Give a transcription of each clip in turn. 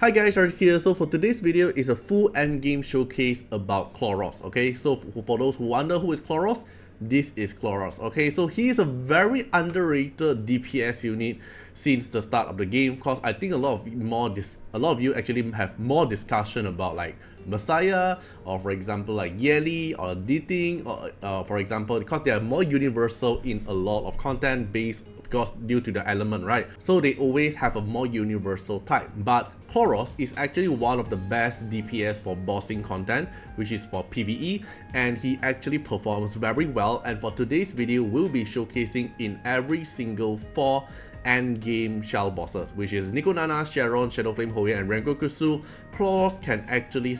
Hi guys, Artiar here. So for today's video is a full endgame showcase about Khloros. Okay, so for those who wonder who is Khloros, this is Khloros. Okay, so he is a very underrated DPS unit since the start of the game. Cause I think a lot of you actually have more discussion about like Messiah, or for example like Yeli or Dating, or for example because they are more universal in a lot of content based because due to the element, right? So they always have a more universal type. But Khloros is actually one of the best DPS for bossing content, which is for PvE, and he actually performs very well. And for today's video, we'll be showcasing in every single 4 endgame shell bosses, which is Nico, Nana, Sharon, Shadowflame, Hoyan, and Rengokutsu. Khloros can actually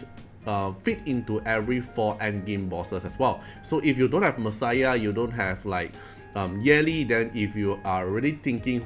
fit into every 4 endgame bosses as well. So if you don't have Messiah, you don't have like Yeli, then if you are already thinking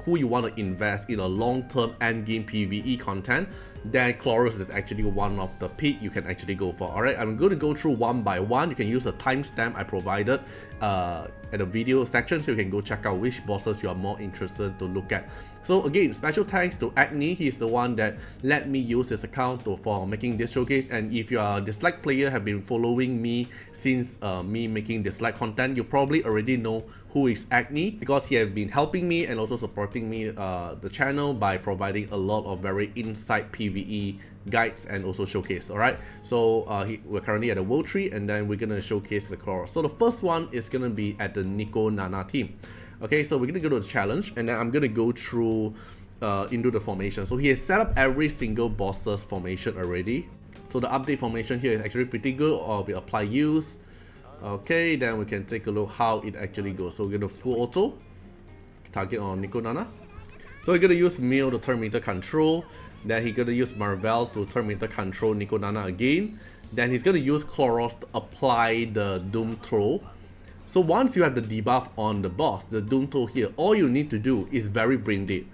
who you want to invest in a long-term endgame PvE content, then Khloros is actually one of the pick you can actually go for. Alright, I'm going to go through one by one. You can use the timestamp I provided at the video section, so you can go check out which bosses you are more interested to look at. So again, special thanks to Agni. He's the one that let me use his account for making this showcase. And if you are a dislike player, have been following me since me making dislike content, you probably already know who is Agni, because he has been helping me and also supporting me the channel by providing a lot of very insight PvE guides and also showcase. Alright, so we're currently at the World Tree, and then we're gonna showcase the Khloros. So the first one is gonna be at the Nico Nana team. Okay, so we're gonna go to the challenge, and then I'm gonna go through into the formation. So he has set up every single boss's formation already. So the update formation here is actually pretty good. Or we apply use. Okay, then we can take a look how it actually goes. So we're gonna full auto target on Nico Nana. So we're gonna use Mio to turn meter control. Then he's gonna use Marvel to turn meter control Nico Nana again. Then he's gonna use Khloros to apply the Doom Throw. So once you have the debuff on the boss, the Doom Throw here, all you need to do is very brain dead.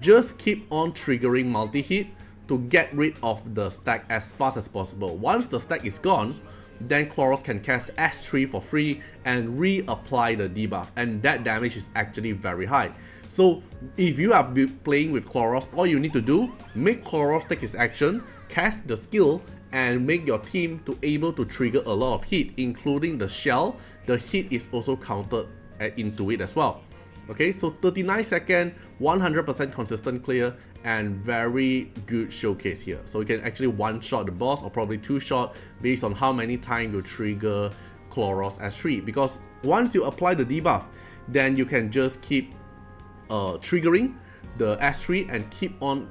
Just keep on triggering multi-hit to get rid of the stack as fast as possible. Once the stack is gone, then Khloros can cast S3 for free and reapply the debuff, and that damage is actually very high. So if you are playing with Khloros, all you need to do, make Khloros take his action, cast the skill, and make your team to able to trigger a lot of hit, including the shell. The hit is also counted into it as well. Okay, so 39 second, 100% consistent clear, and very good showcase here. So you can actually one-shot the boss, or probably 2-shot, based on how many times you trigger Khloros S3. Because once you apply the debuff, then you can just keep triggering the S3 and keep on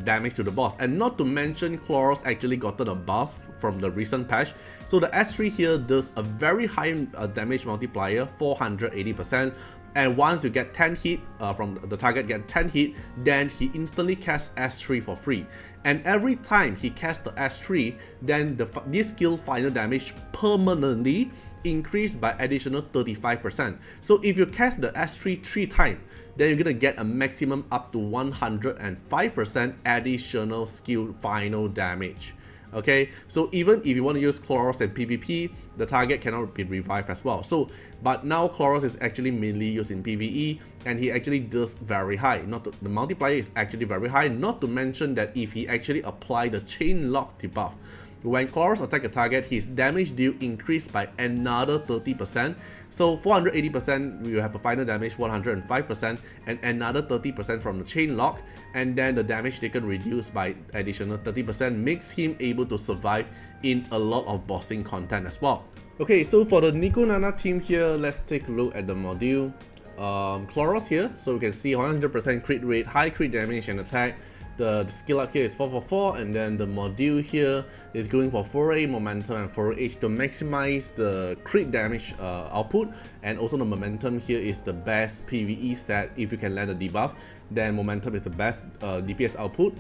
damage to the boss. And not to mention, Khloros actually gotten a buff from the recent patch. So the S3 here does a very high damage multiplier, 480%. And once you get 10 hit from the target, get 10 hit, then he instantly casts S3 for free. And every time he casts the S3, then this skill final damage permanently increased by additional 35%. So if you cast the S3 3 times, then you're gonna get a maximum up to 105% additional skill final damage. Okay, so even if you want to use Khloros in PvP, the target cannot be revived as well. So, but now Khloros is actually mainly used in PvE, and he actually does very high. The multiplier is actually very high. Not to mention that if he actually apply the chain lock debuff, when Khloros attack a target, his damage deal increased by another 30%. So 480%, we will have a final damage 105%, and another 30% from the chain lock, and then the damage taken reduced by additional 30%, makes him able to survive in a lot of bossing content as well. Okay, so for the Nico Nana team here, let's take a look at the module. Khloros here, so we can see 100% crit rate, high crit damage and attack. The skill up here is 444, and then the module here is going for 4A momentum and 4H to maximize the crit damage output. And also the momentum here is the best PvE stat. If you can land a debuff, then momentum is the best DPS output.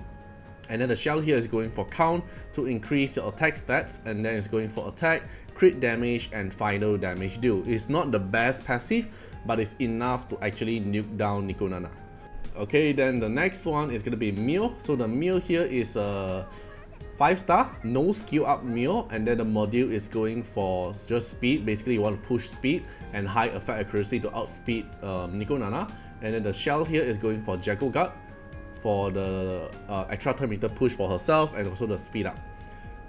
And then the shell here is going for count to increase your attack stats, and then it's going for attack, crit damage, and final damage deal. It's not the best passive, but it's enough to actually nuke down Nico Nana. Okay, then the next one is gonna be Mio. So the Mio here is a 5-star, no skill up Mio, and then the module is going for just speed. Basically, you want to push speed and high effect accuracy to outspeed Nico Nana. And then the shell here is going for Jackal Gut, for the extra turn meter push for herself and also the speed up.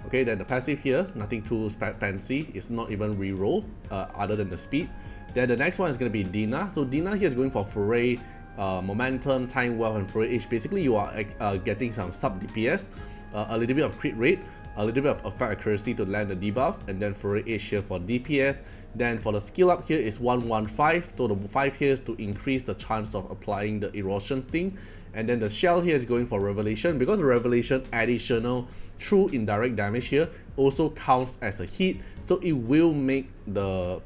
Okay, then the passive here, nothing too fancy, it's not even reroll other than the speed. Then the next one is going to be Dina. So Dina here is going for Foray, momentum, time wealth, and Foray H. Basically, you are getting some sub DPS, a little bit of crit rate, a little bit of effect accuracy to land the debuff, and then Foray H here for DPS. Then for the skill up here is 115, so the 5 here is to increase the chance of applying the erosion thing. And then the shell here is going for revelation, because the revelation additional true indirect damage here also counts as a hit, so it will make the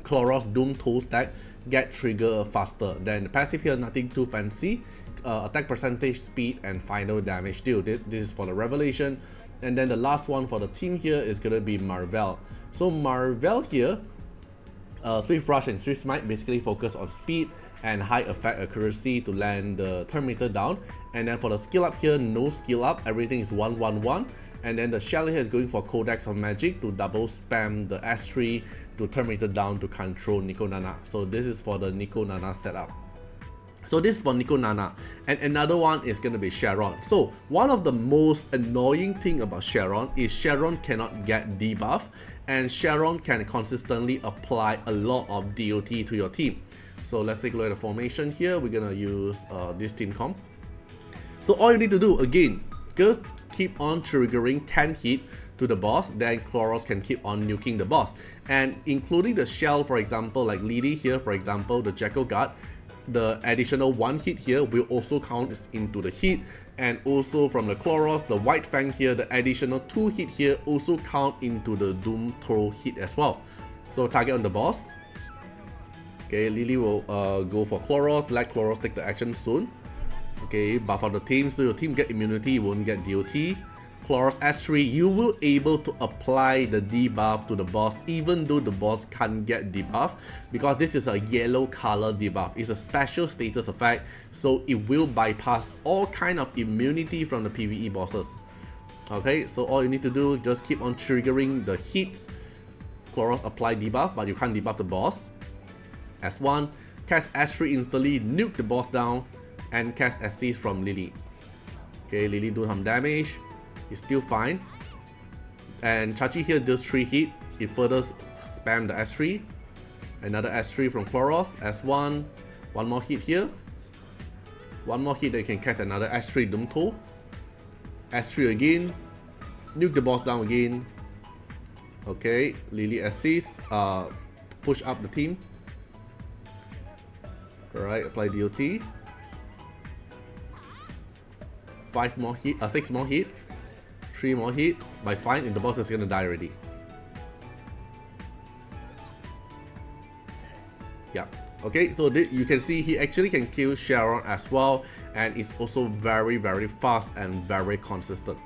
Khloros Doom Toe stack get trigger faster. Then the passive here, nothing too fancy, attack percentage, speed, and final damage deal. This is for the revelation. And then the last one for the team here is gonna be Marvel. So Marvel here, Swift Rush and Swift Smite basically focus on speed and high effect accuracy to land the turn meter down. And then for the skill up here, no skill up, everything is 111. And then the shell here is going for Codex of Magic to double spam the S3 to turn meter down to control Nico Nana. So this is for the Nico Nana setup. So this is for Nico Nana. And another one is going to be Sharon. So one of the most annoying thing about Sharon is Sharon cannot get debuff, and Sharon can consistently apply a lot of DOT to your team. So let's take a look at the formation here. We're going to use this team comp. So all you need to do, again, just keep on triggering 10 hit to the boss, then Khloros can keep on nuking the boss. And including the shell, for example, like Lily here, for example, the Jackal Guard, the additional 1 hit here will also count into the hit. And also from the Khloros, the White Fang here, the additional 2 hit here also count into the Doom Throw hit as well. So target on the boss. Okay, Lily will go for Khloros, let Khloros take the action soon. Okay, buff on the team, so your team get immunity, you won't get DOT. Khloros S3, you will able to apply the debuff to the boss even though the boss can't get debuff, because this is a yellow color debuff. It's a special status effect, so it will bypass all kind of immunity from the PvE bosses. Okay, so all you need to do, just keep on triggering the hits. Khloros apply debuff, but you can't debuff the boss. S1, cast S3 instantly, nuke the boss down, and cast Assist from Lily. Okay, Lily do some damage. It's still fine. And Chachi here does 3 hit. It further spam the S3. Another S3 from Khloros. S1. One more hit here. One more hit, then you can cast another S3 Doom Toe. S3 again. Nuke the boss down again. Okay, Lily Assist. Push up the team. Alright, apply DOT. 5 more hit, 6 more hit, 3 more hit, but it's fine, and the boss is gonna die already. Yeah, okay, so you can see he actually can kill Sharon as well, and it's also very fast and very consistent.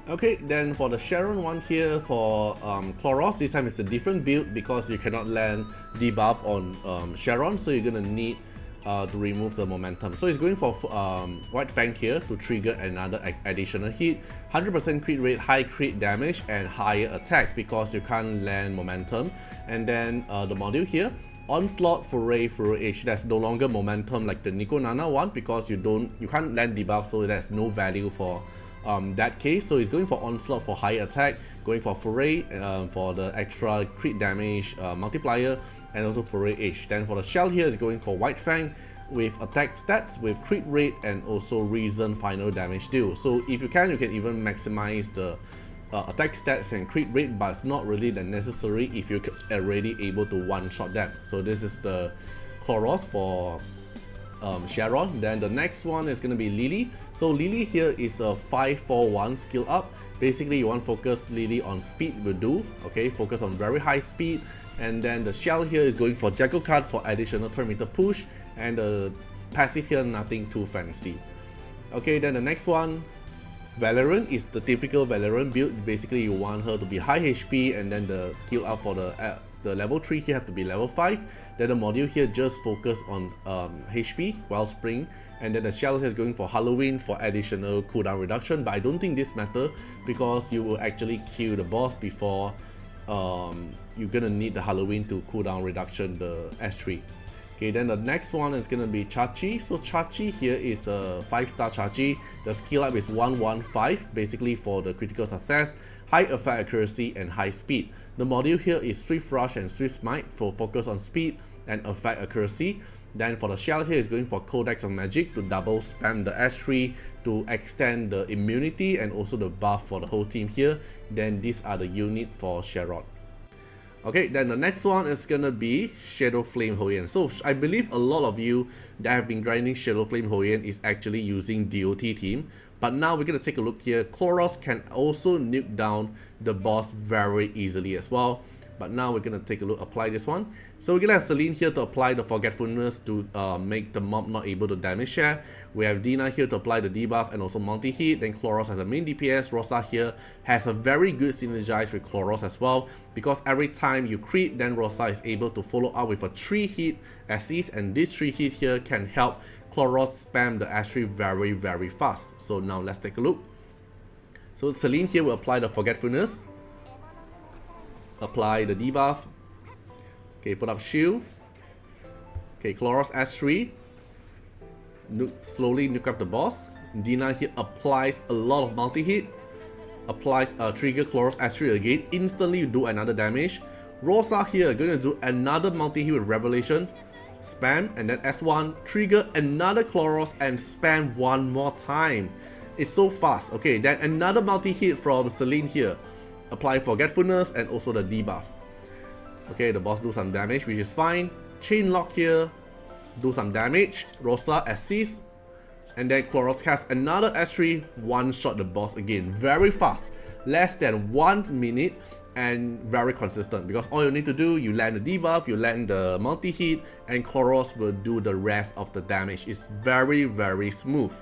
Okay, then for the Sharon one here for Khloros, this time it's a different build because you cannot land debuff on Sharon, so you're gonna need to remove the momentum. So it's going for White Fang here to trigger another additional hit, 100% crit rate, high crit damage, and higher attack because you can't land momentum. And then the module here, Onslaught, Foray, Foray H, that's no longer momentum like the Nico Nana one because you can't land debuff, so there's no value for that case. So it's going for Onslaught for high attack, going for Foray for the extra crit damage multiplier, and also Foray H. Then for the shell here is going for White Fang with attack stats, with crit rate, and also reason final damage deal. So if you can even maximize the attack stats and crit rate, but it's not really that necessary if you're already able to one-shot them. So this is the Khloros for Sharon. Then the next one is going to be Lily. So Lily here is a 5-4-1 skill up. Basically you want to focus Lily on speed will do. Okay, focus on very high speed. And then the shell here is going for Jackal card for additional turn meter push, and the passive here nothing too fancy. Okay, then the next one, Valorant, is the typical Valorant build. Basically you want her to be high HP, and then the skill up for the level 3 here have to be level 5. Then the module here just focus on HP, Wellspring, and then the shell here is going for Halloween for additional cooldown reduction, but I don't think this matter because you will actually kill the boss before you're gonna need the Halloween to cooldown reduction the S3. Okay, then the next one is gonna be Chachi. So Chachi here is a 5-star Chachi. The skill up is 115, basically for the critical success, high effect accuracy, and high speed. The module here is Swift Rush and Swift Smite for focus on speed and effect accuracy. Then for the shell here is going for Codex of Magic to double spam the S3 to extend the immunity and also the buff for the whole team here. Then these are the unit for Sharon. Okay, then the next one is gonna be Shadow Flame Hoyan. So I believe a lot of you that have been grinding Shadow Flame Hoyan is actually using DOT team. But now we're gonna take a look here. Khloros can also nuke down the boss very easily as well. But now we're gonna take a look, apply this one. So we're gonna have Celine here to apply the Forgetfulness to make the mob not able to damage share. We have Dina here to apply the debuff and also multi-hit. Then Khloros has a main DPS. Rosa here has a very good synergize with Khloros as well, because every time you crit, then Rosa is able to follow up with a 3-hit assist, and this 3-hit here can help Khloros spam the S3 very fast. So now let's take a look. So Celine here will apply the Forgetfulness, apply the debuff, okay, put up shield, okay, Khloros S3, slowly nuke up the boss. Dina here applies a lot of multi-hit, applies a trigger Khloros S3 again, instantly do another damage. Rosa here gonna do another multi-hit with Revelation, spam, and then S1, trigger another Khloros and spam one more time. It's so fast. Okay, then another multi-hit from Celine here, apply Forgetfulness and also the debuff. Okay, the boss do some damage, which is fine. Chain lock here, do some damage. Rosa assist, and then Khloros cast another S3, one-shot the boss again. Very fast, less than 1 minute, and very consistent, because all you need to do, you land the debuff, you land the multi-hit, and Khloros will do the rest of the damage. It's very smooth.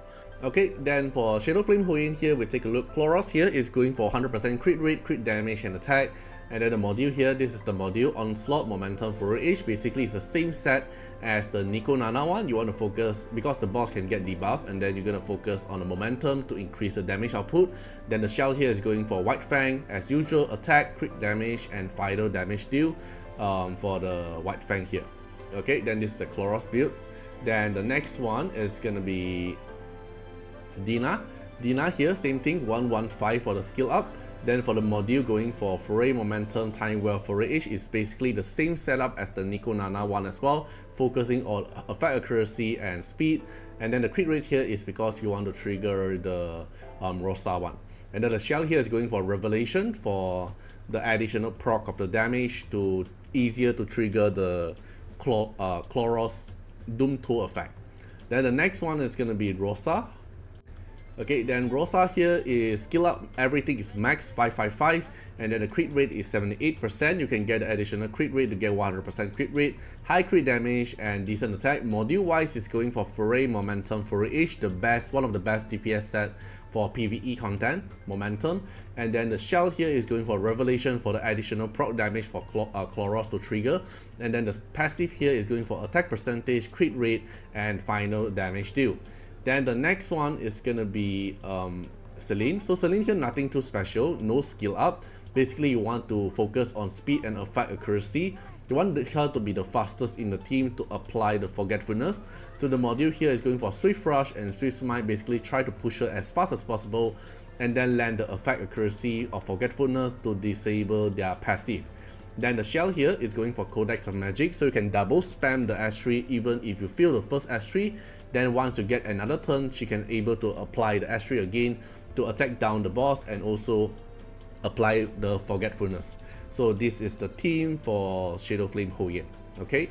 Okay, then for Shadow Flame Hoyan here, we take a look. Khloros here is going for 100% crit rate, crit damage, and attack. And then the module here, this is the module Onslaught, Momentum, Flourish. Basically, it's the same set as the Nico Nana one. You want to focus, because the boss can get debuff, and then you're going to focus on the momentum to increase the damage output. Then the shell here is going for White Fang, as usual, attack, crit damage, and final damage deal for the White Fang here. Okay, then this is the Khloros build. Then the next one is going to be Dina. Dina here, same thing, 115 for the skill up. Then for the module, going for Foray, Momentum, Time Well, Flourish is basically the same setup as the Nico Nana one as well, focusing on effect accuracy and speed. And then the crit rate here is because you want to trigger the Rosa one. And then the shell here is going for Revelation for the additional proc of the damage to easier to trigger the Khloros Doom Toe effect. Then the next one is going to be Rosa. Okay, then Rosa here is skill up, everything is max 555, and then the crit rate is 78%. You can get the additional crit rate to get 100% crit rate, high crit damage, and decent attack. Module wise is going for Foray, Momentum, Flourish, the best, one of the best DPS set for PvE content, Momentum. And then the shell here is going for Revelation for the additional proc damage for Khloros to trigger. And then the passive here is going for attack percentage, crit rate, and final damage deal. Then the next one is gonna be Celine. So Celine here, nothing too special, no skill up. Basically, you want to focus on speed and effect accuracy. You want her to be the fastest in the team to apply the Forgetfulness. So the module here is going for Swift Rush and Swift Smite. Basically, try to push her as fast as possible and then land the effect accuracy of Forgetfulness to disable their passive. Then the shell here is going for Codex of Magic, so you can double spam the S3 even if you fail the first S3. Then once you get another turn, she can able to apply the S3 again to attack down the boss and also apply the Forgetfulness. So this is the team for Shadow Flame Hoyan. Okay.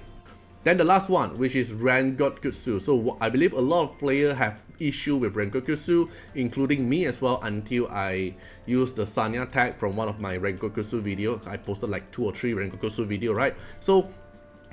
Then the last one, which is Rengokutsu. So I believe a lot of players have issue with Rengokutsu, including me as well, until I used the Sanya tag from one of my Rengokutsu video. I posted like 2 or 3 Rengokutsu video, right? So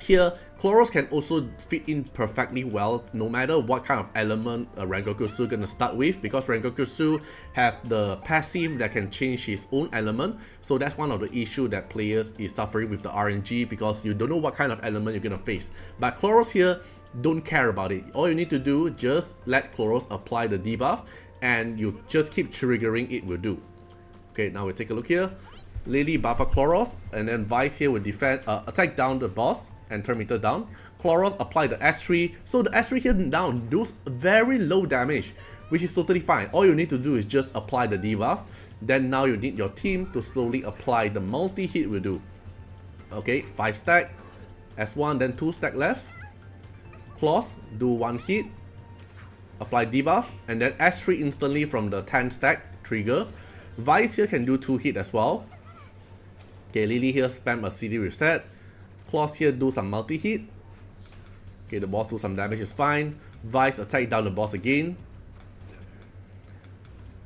here, Khloros can also fit in perfectly well no matter what kind of element Rengokutsu gonna start with, because Rengokutsu have the passive that can change his own element. So that's one of the issues that players is suffering with the RNG, because you don't know what kind of element you're gonna face. But Khloros here, don't care about it. All you need to do, just let Khloros apply the debuff and you just keep triggering it will do. Okay, now we take a look here. Lily buffer Khloros, and then Vice here will defend, attack down the boss and turn meter down. Khloros apply the S3, so the S3 here now does very low damage, which is totally fine. All you need to do is just apply the debuff, then now you need your team to slowly apply the multi-hit will do. Okay, 5 stack, S1, then 2 stack left. Khloros, do 1 hit, apply debuff, and then S3 instantly from the 10 stack, trigger. Vice here can do 2 hit as well. Okay, Lily here spam a CD reset. Khloros here do some multi-hit. Okay, the boss do some damage is fine. Vice attack down the boss again.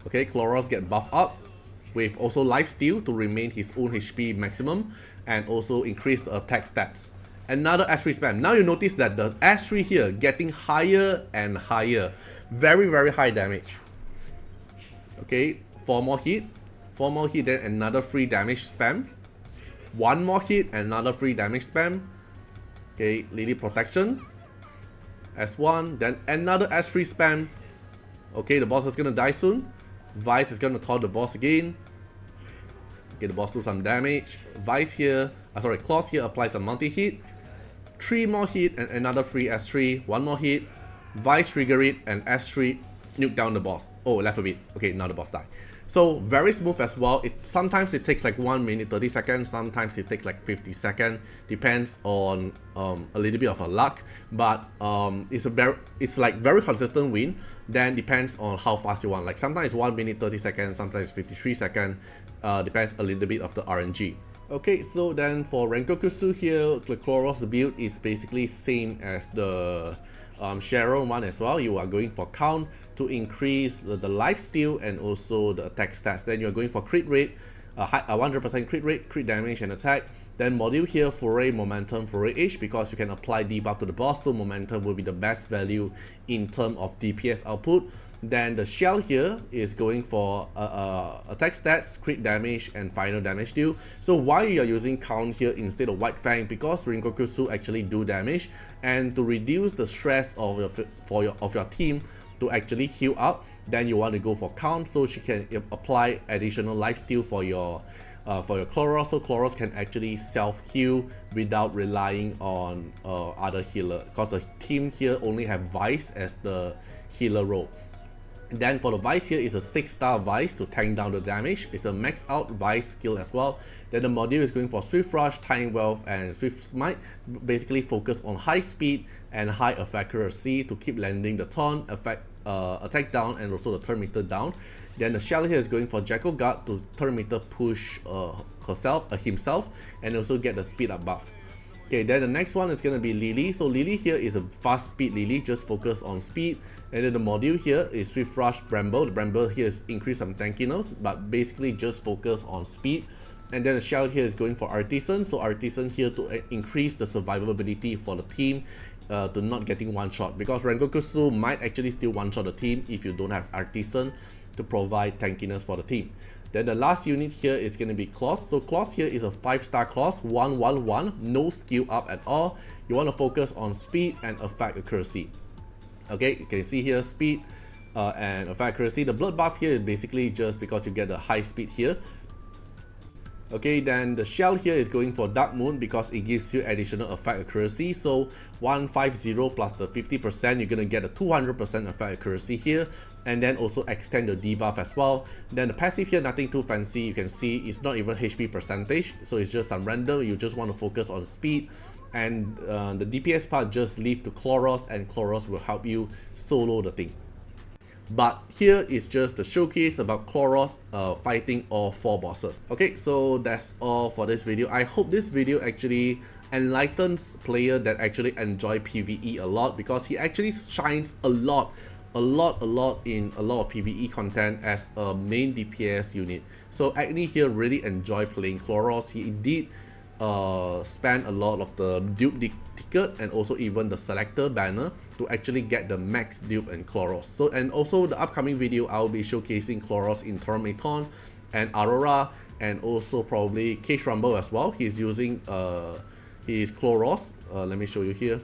Okay, Khloros get buffed up with also lifesteal to remain his own HP maximum and also increase the attack stats. Another S3 spam. Now you notice that the S3 here getting higher and higher. Very, very high damage. Okay, 4 more hit. 4 more hit, then another free damage spam. 1 more hit, another free damage spam. Okay, Lily protection. S1, then another S3 spam. Okay, the boss is gonna die soon. Vice is gonna taunt the boss again. Okay, the boss do some damage. Vice here, Khloros here applies a multi-hit. 3 more hit and another free S3. 1 more hit. Vice trigger it and S3 nuke down the boss. Oh, left a bit. Okay, now the boss died. So very smooth as well. Sometimes it takes like 1 minute 30 seconds, sometimes it takes like 50 seconds, depends on a little bit of a luck, but it's like very consistent win. Then depends on how fast you want. Like sometimes it's 1 minute 30 seconds, sometimes 53 seconds, depends a little bit of the RNG. Okay, so then for Rengokutsu here, the Khloros build is basically same as the Sharon one as well. You are going for count to increase the lifesteal and also the attack stats. Then you are going for crit rate, 100% crit rate, crit damage and attack. Then module here, Foray Momentum, Foray Age, because you can apply debuff to the boss, so momentum will be the best value in terms of DPS output. Then the shell here is going for attack stats, crit damage, and final damage deal. So why you are using count here instead of White Fang? Because Rengokutsu actually do damage, and to reduce the stress of your team to actually heal up, then you want to go for count, so she can apply additional lifesteal for your Khloros, so Khloros can actually self-heal without relying on other healer, because the team here only have Vice as the healer role. Then for the Vice here is a 6-star Vice to tank down the damage. It's a max out Vice skill as well. Then the module is going for Swift Rush, Time Wealth, and Swift Smite. Basically focus on high speed and high effect accuracy to keep landing the taunt, attack down, and also the turn meter down. Then the shell here is going for Jackal Guard to turn meter push himself, and also get the speed up buff. Okay, then the next one is going to be Lily. So Lily here is a fast speed Lily, just focus on speed. And then the module here is Swift Rush Bramble. The Bramble here is increase some tankiness, but basically just focus on speed. And then the shell here is going for Artisan. So Artisan here to increase the survivability for the team, to not getting one shot, because Rengokutsu might actually still one shot the team if you don't have Artisan to provide tankiness for the team. Then the last unit here is going to be Khloros. So Khloros here is a 5-star Khloros, 1-1-1, no skill up at all. You want to focus on speed and effect accuracy. Okay, you can see here speed and effect accuracy. The blood buff here is basically just because you get the high speed here. Okay, then the shell here is going for Dark Moon because it gives you additional effect accuracy. So 150 plus the 50%, you're gonna get a 200% effect accuracy here, and then also extend the debuff as well. Then the passive here, nothing too fancy. You can see it's not even HP percentage, so it's just some random. You just want to focus on speed, and the DPS part just leave to Khloros, and Khloros will help you solo the thing. But here is just the showcase about Khloros fighting all 4 bosses. Okay, so that's all for this video. I hope this video actually enlightens player that actually enjoy PvE a lot, because he actually shines a lot in a lot of PvE content as a main DPS unit. So Agni here really enjoy playing Khloros. He did spend a lot of the dupe ticket and also even the selector banner to actually get the max dupe and Khloros. So, and also the upcoming video I'll be showcasing Khloros in Tormaton and Aurora, and also probably Cage Rumble as well. He's using his Khloros. Let me show you here.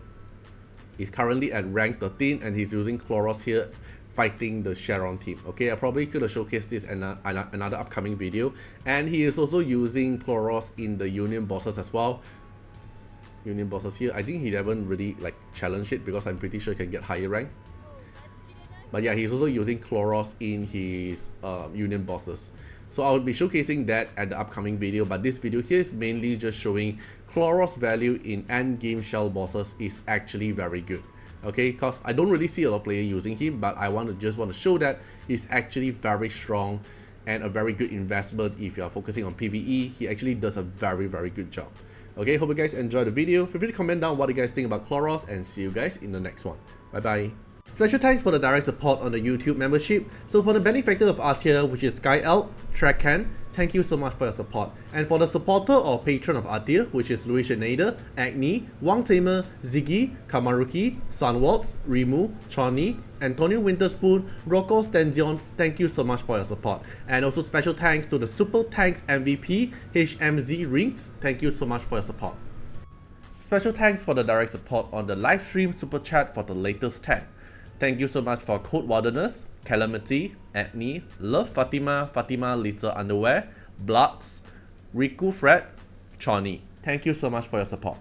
He's currently at rank 13 and he's using Khloros here fighting the Sharon team. Okay, I probably could have showcased this in another upcoming video. And he is also using Khloros in the Union bosses as well. union bosses here. I think he haven't really like challenged it because I'm pretty sure he can get higher rank. But yeah, he's also using Khloros in his union bosses. So I will be showcasing that at the upcoming video, but this video here is mainly just showing Khloros' value in endgame shell bosses is actually very good. Okay, because I don't really see a lot of players using him, but I just want to show that he's actually very strong and a very good investment if you are focusing on PvE. He actually does a very good job. Okay, hope you guys enjoyed the video. Feel free to comment down what you guys think about Khloros, and see you guys in the next one. Bye bye. Special thanks for the direct support on the YouTube membership. So for the benefactor of Artiar, which is Sky Elk, Trekcan, thank you so much for your support. And for the supporter or patron of Artiar, which is Louis Schneider, Agni, Wang Tamer, Ziggy, Kamaruki, Sunwaltz, Rimu, Choni, Antonio Winterspoon, Rocco Stenzions, thank you so much for your support. And also special thanks to the Super Tanks MVP, HMZ Rings, thank you so much for your support. Special thanks for the direct support on the live stream super chat for the latest tag. Thank you so much for Code Wilderness, Calamity, Agni, Love Fatima, Fatima Little Underwear, Bloods, Riku Fred, Choni. Thank you so much for your support.